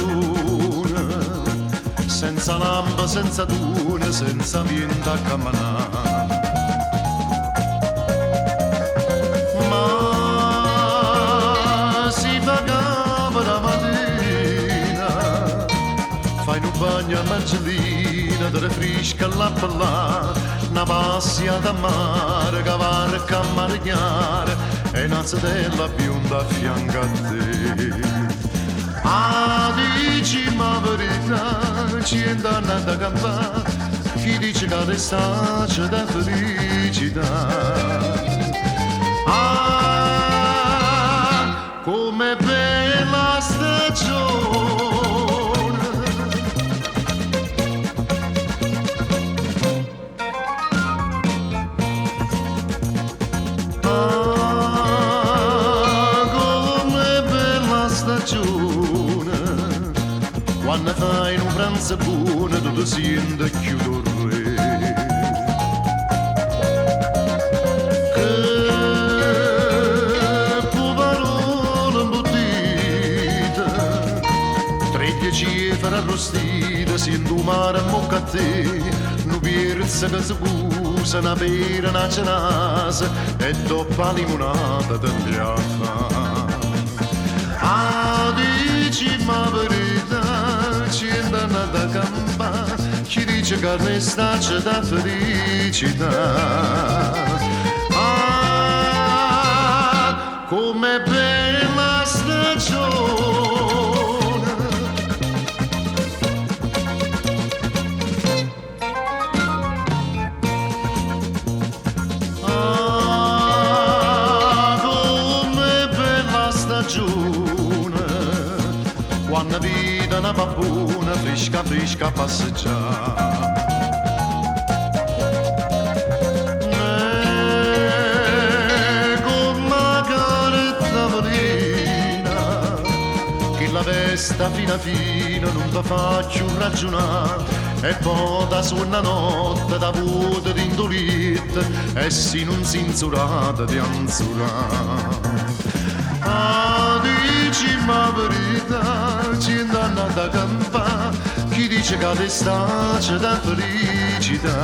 stagione, senza lampa, senza dune, senza niente a camminare. Ma si pagava la mattina, fai un bagno a Marcellina, delle frisca alla palla, una passiata a mare, cavarca a marignare, e una della bionda a fianco a te. Ah, dici ma verità, ci è andata a campare, chi dice che l'estate da felicità. Ah, come bella stagione. Ah, come bella stagione, quando fai un pranzo buono, tutto sente chiudo il re. Cifra arrostita, sento un mare a bocca a te, nu pierza che si cusa, una pera, una cenasa, e dopo la limonata te piaffa. Ah, dici ma verità, ci è andata a campare, chi dice che l'estate da felicità. Ah, come bella stagione. Quando vita una babbuna fresca fresca a passeggiare. Con una carezza marina che la vesta fina fina non ti faccio ragionare, e poi da su una notte da vuota di indolita e si non si insurata di anzurare. Ah, dici ma verità, ci è andata a campare, chi dice che l'estate da felicità.